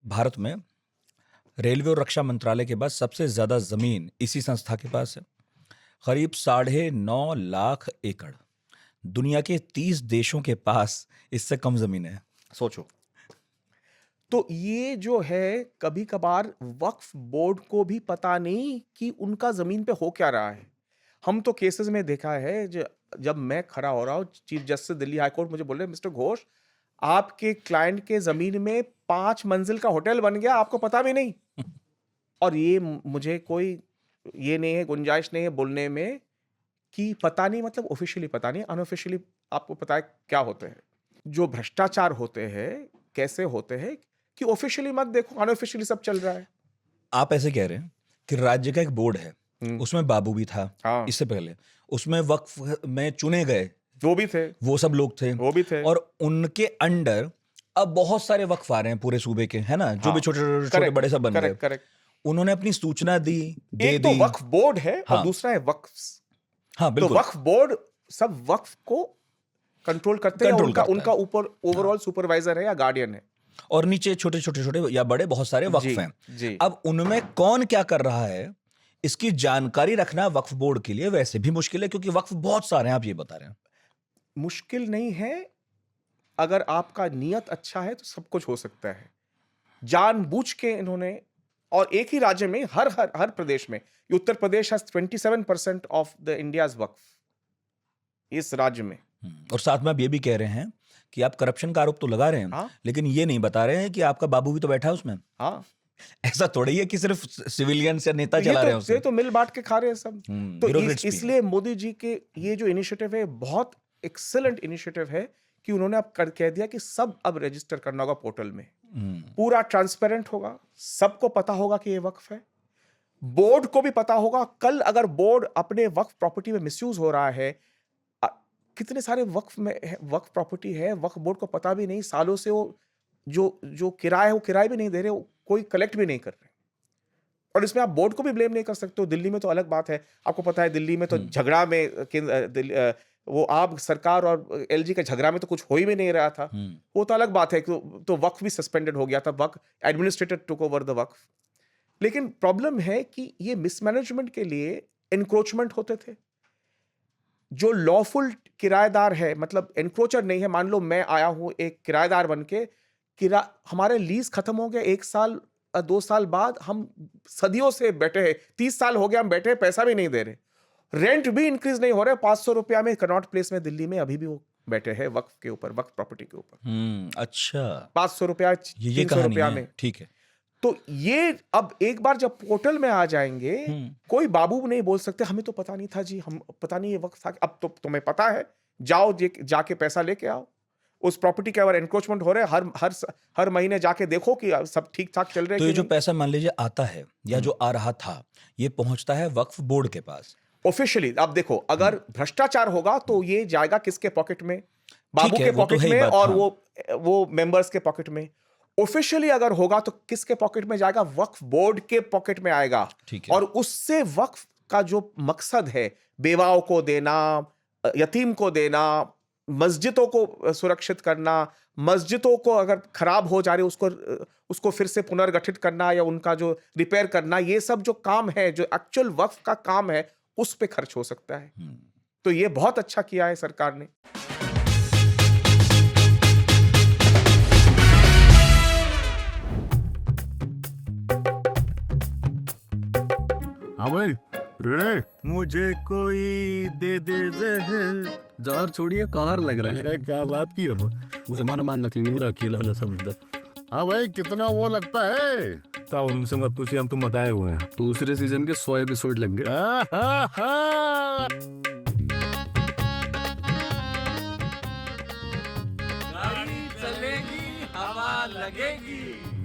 भारत में रेलवे और रक्षा मंत्रालय के बाद सबसे ज्यादा जमीन इसी संस्था के पास है। करीब 9.5 लाख एकड़। दुनिया के 30 देशों के पास इससे कम जमीन है। सोचो। तो ये जो है कभी कभार वक्फ बोर्ड को भी पता नहीं कि उनका जमीन पे हो क्या रहा है। हम तो केसेस में देखा है जब मैं खड़ा हो रहा हूँ, chief justice Delhi high court मुझे बोल रहे मिस्टर घोष, आपके क्लाइंट के जमीन में 5 मंजिल का होटल बन गया, आपको पता भी नहीं। और ये मुझे कोई ये नहीं है, गुंजाइश नहीं है बोलने में कि पता नहीं, मतलब ऑफिशियली पता नहीं, अनऑफिशियली आपको पता है क्या होते हैं जो भ्रष्टाचार होते हैं, कैसे होते हैं कि ऑफिशियली मत देखो, अनऑफिशियली सब चल रहा है। आप ऐसे कह रहे हैं कि राज्य का एक बोर्ड है, उसमें बाबू भी था। हाँ। इससे पहले उसमें वक्फ में चुने गए वो भी थे, वो सब लोग थे, वो भी थे। और उनके अंडर अब बहुत सारे वक्फ आ रहे हैं पूरे सूबे के, है ना, जो भी छोटे बड़े सब बन गए। करेक्ट। उन्होंने अपनी सूचना दी, एक तो वक्फ बोर्ड है और दूसरा है वक्फ। हाँ, तो वक्फ बोर्ड सब वक्फ को कंट्रोल करते हैं, उनका ऊपर ओवरऑल सुपरवाइजर है या गार्डियन है, और नीचे छोटे या बड़े बहुत सारे वक्फ हैं। अब उनमें कौन क्या कर रहा है इसकी जानकारी रखना वक्फ बोर्ड के लिए वैसे भी मुश्किल है, क्योंकि वक्फ बहुत सारे हैं। आप ये बता रहे हैं मुश्किल नहीं है, अगर आपका नियत अच्छा है तो सब कुछ हो सकता है। जानबूझ के इन्होंने, और एक ही राज्य में, हर प्रदेश में, Uttar Pradesh has 27% of the India's वक्फ, इस राज्य में। और साथ में आप ये भी कह रहे हैं कि आप करप्शन का आरोप तो लगा रहे हैं, हाँ? लेकिन ये नहीं बता रहे हैं कि आपका बाबू भी तो बैठा है उसमें। हाँ, ऐसा थोड़ी है कि सिर्फ सिविलियन से नेता चला रहे हैं उसे तो मिल बांट के खा रहे हैं सब। तो इसलिए मोदी जी के ये जो इनिशिएटिव है बहुत एक्सीलेंट इनिशिएटिव है कि उन्होंने अब कह दिया कि सब अब रजिस्टर करना होगा पोर्टल में, पूरा ट्रांसपेरेंट होगा, सबको पता होगा कि ये वक्फ है, बोर्ड को भी पता होगा। कल अगर बोर्ड अपने वक्फ प्रॉपर्टी में मिसयूज हो रहा है, कितने सारे वक्फ प्रॉपर्टी है, वक्फ बोर्ड को पता भी नहीं, सालों से वो जो किराया है वो किराया भी नहीं दे रहे, कोई कलेक्ट भी नहीं कर रहे। और इसमें आप बोर्ड को भी ब्लेम नहीं कर सकते हो। दिल्ली में तो अलग बात है, आपको पता है दिल्ली में तो झगड़ा में वो आप सरकार और एलजी का झगड़ा में तो कुछ हो ही भी नहीं रहा था, वो तो अलग बात है। तो वक्फ भी सस्पेंडेड हो गया था, वक्फ एडमिनिस्ट्रेटर टुक ओवर द वक्फ। लेकिन प्रॉब्लम है कि ये मिसमैनेजमेंट के लिए एनक्रोचमेंट होते थे। जो लॉफुल किराएदार है, मतलब एनक्रोचर नहीं है, मान लो मैं आया हूं एक किराएदार बन के, हमारे लीज खत्म हो गया 1 साल 2 साल बाद, हम सदियों से बैठे हैं, 30 साल हो गया हम बैठे हैं, पैसा भी नहीं दे रहे, रेंट भी इंक्रीज नहीं हो रहा है। 500 रुपया में कनॉट प्लेस में दिल्ली में अभी भी वो बैठे हैं वक्फ के ऊपर, वक्फ प्रॉपर्टी के ऊपर। अच्छा, 500 रुपया, 300 रुपया में। ठीक है, तो ये अब एक बार जब पोर्टल में आ जाएंगे, कोई बाबू नहीं बोल सकते हमें तो पता नहीं था जी, हम पता नहीं ये वक्त था। अब तो तुम्हें पता है, जाओ जाके पैसा लेके आओ। उस प्रॉपर्टी के अगर एनक्रोचमेंट हो रहे हैं, हर महीने जाके देखो कि सब ठीक ठाक चल रहे हैं। तो ये जो पैसा मान लीजिए आता है या जो आ रहा था, ये पहुंचता है वक्फ बोर्ड के पास ऑफिशियली। अब देखो, अगर भ्रष्टाचार होगा तो ये जाएगा किसके पॉकेट में? बाबू के पॉकेट में, और वो मेंबर्स के पॉकेट में। ऑफिशियली अगर होगा तो किसके पॉकेट में जाएगा? वक्फ बोर्ड के पॉकेट में आएगा। और उससे वक्फ का जो मकसद है, बेवाओं को देना, यतीम को देना, मस्जिदों को सुरक्षित करना, मस्जिदों को अगर खराब हो जा रही उसको फिर से पुनर्गठित करना या उनका जो रिपेयर करना, ये सब जो काम है, जो एक्चुअल वक्फ का काम है, उस पे खर्च हो सकता है। तो ये बहुत अच्छा किया है सरकार ने। हाँ भाई, रे मुझे कोई दे जार छोड़िए, कार लग रहा है। क्या बात की है? मुसलमान मान अकेला समझदा। हाँ भाई, कितना वो लगता है? तब उनसे मत पूछिए, हम तुम बताए हुए हैं। दूसरे सीजन के 100 एपिसोड लेंगे। गाड़ी चलेगी, हवा लगेगी।